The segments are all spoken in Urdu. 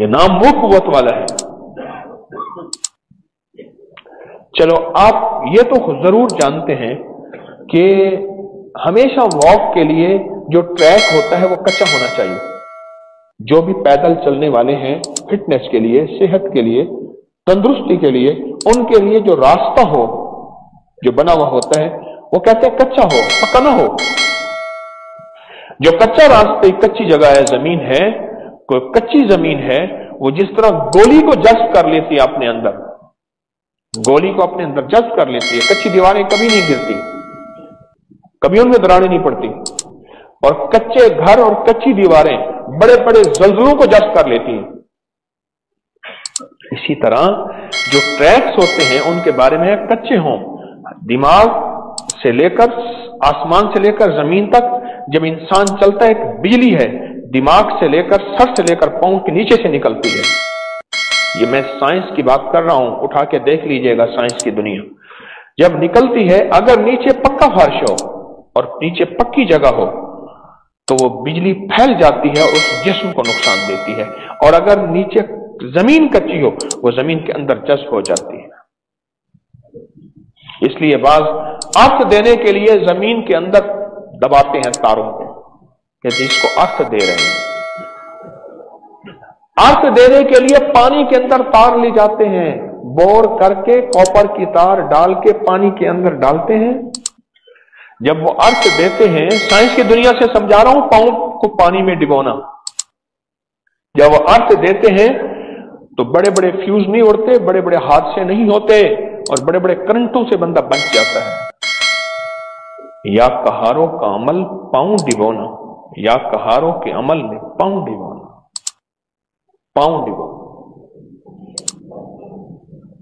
یہ نام وہ قوت والا ہے۔ چلو آپ یہ تو ضرور جانتے ہیں کہ ہمیشہ واک کے لیے جو ٹریک ہوتا ہے وہ کچا ہونا چاہیے۔ جو بھی پیدل چلنے والے ہیں فٹنس کے لیے، صحت کے لیے، تندرستی کے لیے، ان کے لیے جو راستہ ہو جو بنا ہوا ہوتا ہے وہ کہتے ہیں کچا ہو، پکا نہ ہو۔ جو کچا راستہ، کچی جگہ ہے، زمین ہے، کوئی کچی زمین ہے، وہ جس طرح گولی کو جذب کر لیتی ہے اپنے اندر، گولی کو اپنے اندر جذب کر لیتی ہے، کچی دیواریں کبھی نہیں گرتی، کبھی ان میں دراڑیں نہیں پڑتی، اور کچے گھر اور کچی دیواریں بڑے بڑے زلزلوں کو جذب کر لیتی ہیں۔ اسی طرح جو ٹریکس ہوتے ہیں ان کے بارے میں کچے ہوں، دماغ سے لے کر آسمان سے لے کر زمین تک جب انسان چلتا ہے، ایک بجلی ہے دماغ سے لے کر سر سے لے کر پاؤں کے نیچے سے نکلتی ہے۔ یہ میں سائنس کی بات کر رہا ہوں، اٹھا کے دیکھ لیجئے گا سائنس کی دنیا جب نکلتی ہے، اگر نیچے پکا فرش ہو اور نیچے پکی جگہ ہو تو وہ بجلی پھیل جاتی ہے اور اس جسم کو نقصان دیتی ہے، اور اگر نیچے زمین کچی ہو وہ زمین کے اندر جذب ہو جاتی ہے۔ اس لیے بعض ارتھ دینے کے لیے زمین کے اندر دباتے ہیں تاروں کو کہ اس کو ارتھ دے رہے ہیں۔ ارتھ دینے کے لیے پانی کے اندر تار لے جاتے ہیں، بور کر کے کاپر کی تار ڈال کے پانی کے اندر ڈالتے ہیں۔ جب وہ ارتھ دیتے ہیں، سائنس کی دنیا سے سمجھا رہا ہوں، پاؤں کو پانی میں ڈبونا، جب وہ ارتھ دیتے ہیں تو بڑے بڑے فیوز نہیں اڑتے، بڑے بڑے حادثے نہیں ہوتے، اور بڑے بڑے کرنٹوں سے بندہ بچ جاتا ہے۔ یا کہاروں کا عمل پاؤں ڈبونا، یا کہاروں کے عمل میں پاؤں ڈبونا، پاؤں ڈبونا،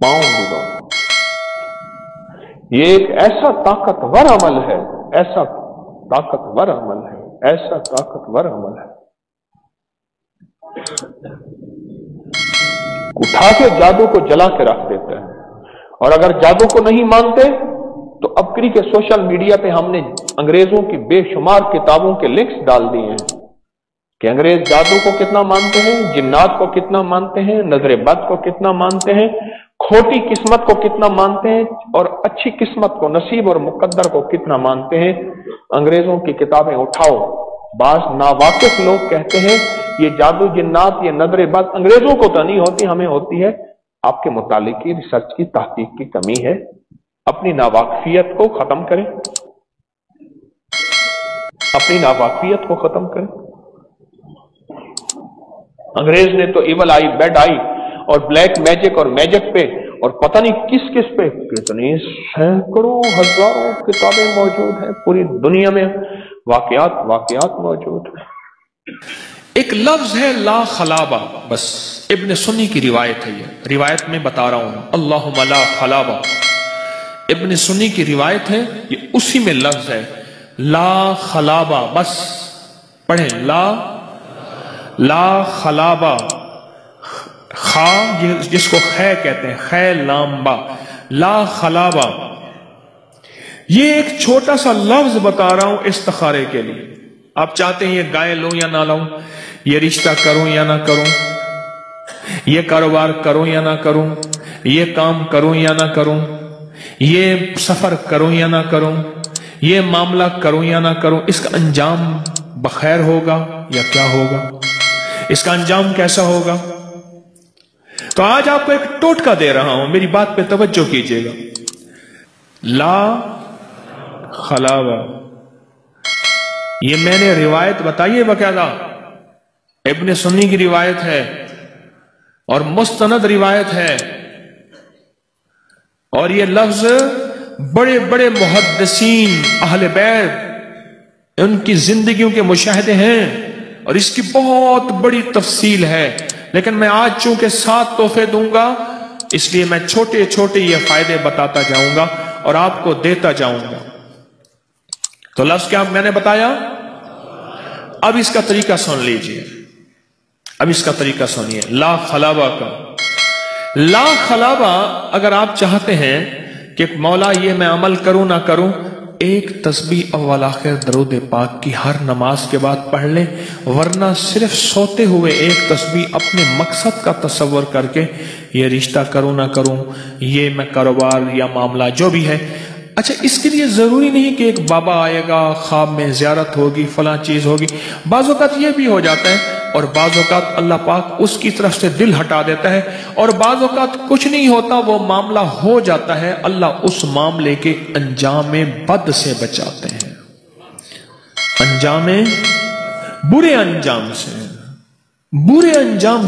پاؤں ڈبونا۔ یہ ایک ایسا طاقتور عمل ہے، ایسا طاقتور عمل ہے، ایسا طاقتور عمل ہے۔ اٹھا کے جادو کو جلا کے رکھ دیتا ہے، اور اگر جادو کو نہیں مانتے تو ابکری کے سوشل میڈیا پہ ہم نے انگریزوں کی بے شمار کتابوں کے لنکس ڈال دیے ہیں کہ انگریز جادو کو کتنا مانتے ہیں، جنات کو کتنا مانتے ہیں، نظر بد کو کتنا مانتے ہیں، کھوٹی قسمت کو کتنا مانتے ہیں، اور اچھی قسمت کو، نصیب اور مقدر کو کتنا مانتے ہیں۔ انگریزوں کی کتابیں اٹھاؤ، بعض ناواقف لوگ کہتے ہیں یہ جادو جنات، یہ نظر بد انگریزوں کو تو نہیں ہوتی، ہمیں ہوتی ہے۔ آپ کے مطالعے کی، ریسرچ کی، تحقیق کی کمی ہے۔ اپنی ناواقفیت کو ختم کریں، اپنی ناواقفیت کو ختم کریں۔ انگریز نے تو ایول آئی، بیڈ آئی اور بلیک میجک اور میجک پہ اور پتہ نہیں کس کس پہ کتنی سینکڑوں ہزاروں کتابیں موجود ہیں، پوری دنیا میں واقعات موجود ہیں۔ ایک لفظ ہے لا خلابہ، بس ابن سنی کی روایت ہے، یہ روایت میں بتا رہا ہوں، اللہم لا خلابہ، ابن سنی کی روایت ہے، یہ اسی میں لفظ ہے لا خلابہ، بس پڑھیں لا خلابہ، خا جس کو خے کہتے ہیں، خے لامبا، لا خلابہ۔ یہ ایک چھوٹا سا لفظ بتا رہا ہوں استخارے کے لیے۔ آپ چاہتے ہیں یہ گائے لوں یا نہ لوں، یہ رشتہ کروں یا نہ کروں، یہ کاروبار کروں یا نہ کروں، یہ کام کروں یا نہ کروں، یہ سفر کروں یا نہ کروں، یہ معاملہ کروں یا نہ کروں، اس کا انجام بخیر ہوگا یا کیا ہوگا، اس کا انجام کیسا ہوگا؟ تو آج آپ کو ایک ٹوٹکا دے رہا ہوں، میری بات پہ توجہ کیجئے گا۔ لا خلاوہ، یہ میں نے روایت بتائیے باقاعدہ، ابن سنی کی روایت ہے اور مستند روایت ہے، اور یہ لفظ بڑے بڑے محدثین اہل بیت ان کی زندگیوں کے مشاہدے ہیں، اور اس کی بہت بڑی تفصیل ہے، لیکن میں آج چونکہ 7 تحفے دوں گا، اس لیے میں چھوٹے چھوٹے یہ فائدے بتاتا جاؤں گا اور آپ کو دیتا جاؤں گا۔ تو لفظ کیا میں نے بتایا؟ اب اس کا طریقہ سن لیجئے، اب اس کا طریقہ سنیے، لا خلابہ کا۔ لا خلابہ اگر آپ چاہتے ہیں کہ مولا یہ میں عمل کروں نہ کروں، ایک تسبیح اول آخر درود پاک کی ہر نماز کے بعد پڑھ لیں، ورنہ صرف سوتے ہوئے ایک تسبیح اپنے مقصد کا تصور کر کے یہ رشتہ کروں نہ کروں، یہ میں کاروبار یا معاملہ جو بھی ہے، اچھا اس کے لیے ضروری نہیں کہ ایک بابا آئے گا، خواب میں زیارت ہوگی، فلاں چیز ہوگی، بعض اوقات یہ بھی ہو جاتا ہے، اور بعض اوقات اللہ پاک اس کی طرف سے دل ہٹا دیتا ہے، اور بعض اوقات کچھ نہیں ہوتا، وہ معاملہ ہو جاتا ہے، اللہ اس معاملے کے انجام بد سے بچاتے ہیں، برے انجام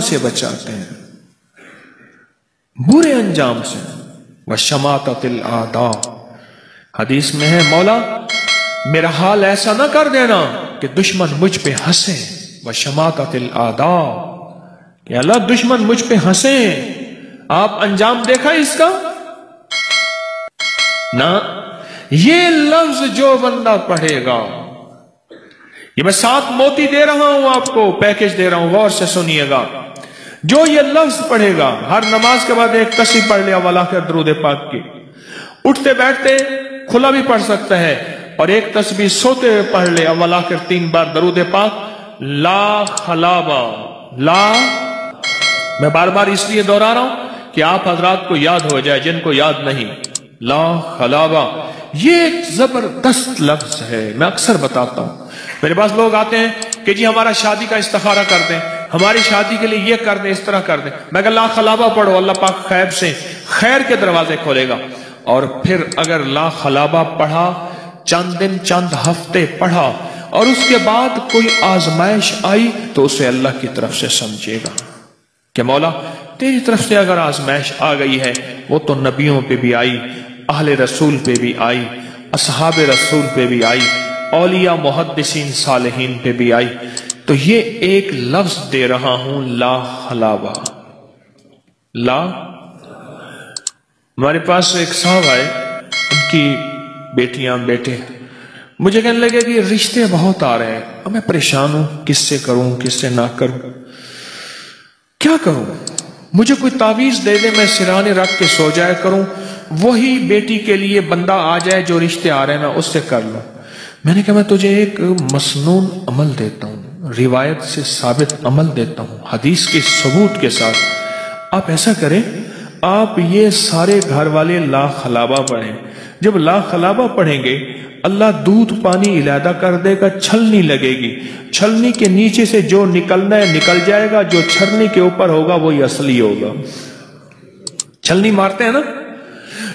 سے بچاتے ہیں، برے انجام سے۔ وَشَمَاتَةِ الْأَعْدَاءِ، حدیث میں ہے مولا میرا حال ایسا نہ کر دینا کہ دشمن مجھ پہ ہنسیں، وَشَمَاتَةِ الْأَعْدَاءِ، کہ اللہ دشمن مجھ پہ ہنسیں۔ آپ انجام دیکھا اس کا؟ نہ، یہ لفظ جو بندہ پڑھے گا، یہ میں 7 موتی دے رہا ہوں آپ کو، پیکج دے رہا ہوں، غور سے سنیے گا، جو یہ لفظ پڑھے گا، ہر نماز کے بعد ایک تسبیح پڑھ لیا اول آخر درود پاک کی، اٹھتے بیٹھتے کھلا بھی پڑھ سکتا ہے، اور ایک تسبیح سوتے ہوئے پڑھ لے اول آخر 3 بار درود پاک، لا خلابہ، لا، میں بار بار اس لیے دہرا رہا ہوں کہ آپ حضرات کو یاد ہو جائے جن کو یاد نہیں، لا خلابہ، یہ ایک زبردست لفظ ہے۔ میں اکثر بتاتا ہوں، میرے پاس لوگ آتے ہیں کہ جی ہمارا شادی کا استخارہ کر دیں، ہماری شادی کے لیے یہ کر دیں، اس طرح کر دیں، میں کہا لا خلابہ پڑھو، اللہ پاک خیر سے خیر کے دروازے کھولے گا۔ اور پھر اگر لا خلابہ پڑھا، چند دن چند ہفتے پڑھا، اور اس کے بعد کوئی آزمائش آئی تو اسے اللہ کی طرف سے سمجھے گا کہ مولا تیری طرف سے اگر آزمائش آ گئی ہے، وہ تو نبیوں پہ بھی آئی، اہل رسول پہ بھی آئی، اصحاب رسول پہ بھی آئی، اولیاء محدثین صالحین پہ بھی آئی، تو یہ ایک لفظ دے رہا ہوں، لا خلابہ، لا۔ ہمارے پاس ایک صاحب آئے، ان کی بیٹیاں بیٹے مجھے کہنے لگے کہ رشتے بہت آ رہے ہیں، اب میں پریشان ہوں، کس سے کروں کس سے نہ کروں، کیا کروں، مجھے کوئی تعویذ دے دے میں سرانے رکھ کے سو جایا کروں، وہی بیٹی کے لیے بندہ آ جائے جو رشتے آ رہے ہیں میں اس سے کر لوں۔ میں نے کہا میں تجھے ایک مسنون عمل دیتا ہوں، روایت سے ثابت عمل دیتا ہوں، حدیث کے ثبوت کے ساتھ، آپ ایسا کریں، آپ یہ سارے گھر والے لا خلابہ پڑھیں، جب لا خلابہ پڑھیں گے اللہ دودھ پانی علیحدہ کر دے گا، چھلنی لگے گی، چھلنی کے نیچے سے جو نکلنا ہے نکل جائے گا، جو چھلنی کے اوپر ہوگا وہی اصلی ہوگا۔ چھلنی مارتے ہیں نا،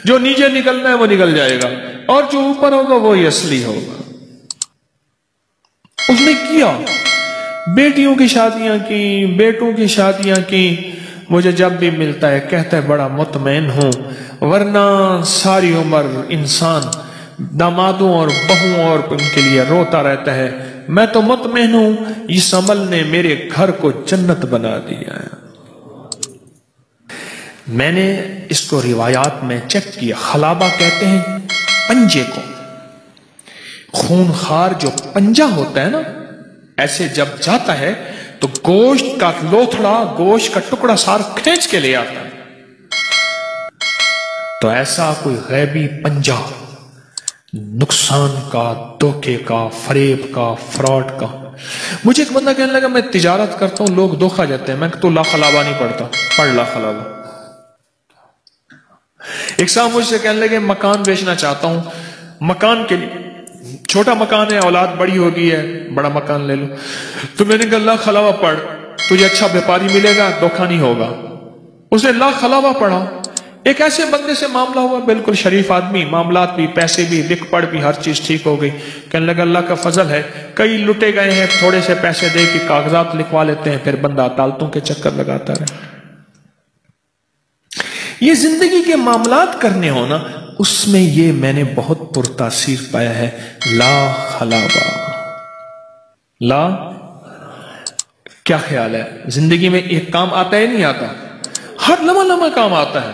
جو نیچے نکلنا ہے وہ نکل جائے گا، اور جو اوپر ہوگا وہی اصلی ہوگا۔ اس نے کیا، بیٹیوں کی شادیاں کی، بیٹوں کی شادیاں کی، مجھے جب بھی ملتا ہے کہتا ہے بڑا مطمئن ہوں، ورنہ ساری عمر انسان دامادوں اور بہوں اور ان کے لیے روتا رہتا ہے، میں تو مطمئن ہوں اس عمل نے میرے گھر کو جنت بنا دیا ہے۔ میں نے اس کو روایات میں چیک کیا، خلابہ کہتے ہیں پنجے کو، خونخوار جو پنجہ ہوتا ہے نا، ایسے جب جاتا ہے تو گوشت کا لوتھڑا، گوشت کا ٹکڑا سار کھینچ کے لے آتا ہے، تو ایسا کوئی غیبی پنجہ نقصان کا، دھوکے کا، فریب کا، فراڈ کا۔ مجھے ایک بندہ کہنے لگا میں تجارت کرتا ہوں، لوگ دھوکا جاتے ہیں، میں تو لا خلابہ نہیں پڑھتا، پڑھ لا خلابہ۔ ایک صاحب مجھ سے کہنے لگے مکان بیچنا چاہتا ہوں، مکان کے لیے چھوٹا مکان ہے، اولاد بڑی ہو گئی ہے، بڑا مکان لے لو، تو میں نے کہا لا خلابہ پڑھ، تجھے اچھا بیپاری ملے گا، دھوکا نہیں ہوگا۔ اس نے لا خلابہ پڑھا، ایک ایسے بندے سے معاملہ ہوا، بالکل شریف آدمی، معاملات بھی، پیسے بھی، لکھ پڑھ بھی، ہر چیز ٹھیک ہو گئی۔ کہنے لگا اللہ کا فضل ہے، کئی لٹے گئے ہیں، تھوڑے سے پیسے دے کے کاغذات لکھوا لیتے ہیں، پھر بندہ عدالتوں کے چکر لگاتا رہے۔ یہ زندگی کے معاملات کرنے ہونا، اس میں یہ میں نے بہت پرتاثیر پایا ہے، لا خلابہ، لا۔ کیا خیال ہے زندگی میں ایک کام آتا ہے نہیں آتا؟ ہر لمحہ لمحہ کام آتا ہے،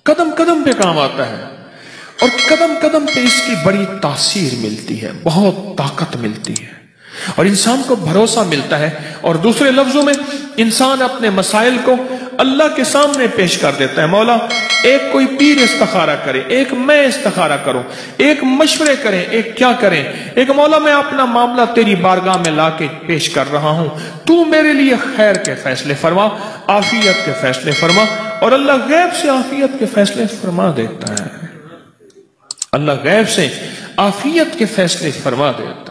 قدم قدم پہ کام آتا ہے، اور قدم قدم پہ اس کی بڑی تاثیر ملتی ہے، بہت طاقت ملتی ہے، اور انسان کو بھروسہ ملتا ہے، اور دوسرے لفظوں میں انسان اپنے مسائل کو اللہ کے سامنے پیش کر دیتا ہے، مولا ایک کوئی پیر استخارہ کرے، ایک میں استخارہ کروں، ایک مشورے کریں، ایک کیا کریں، ایک مولا میں اپنا معاملہ تیری بارگاہ میں لا کے پیش کر رہا ہوں، تو میرے لیے خیر کے فیصلے فرما، عافیت کے فیصلے فرما، اور اللہ غیب سے عافیت کے فیصلے فرما دیتا ہے، اللہ غیب سے عافیت کے فیصلے فرما دیتا ہے۔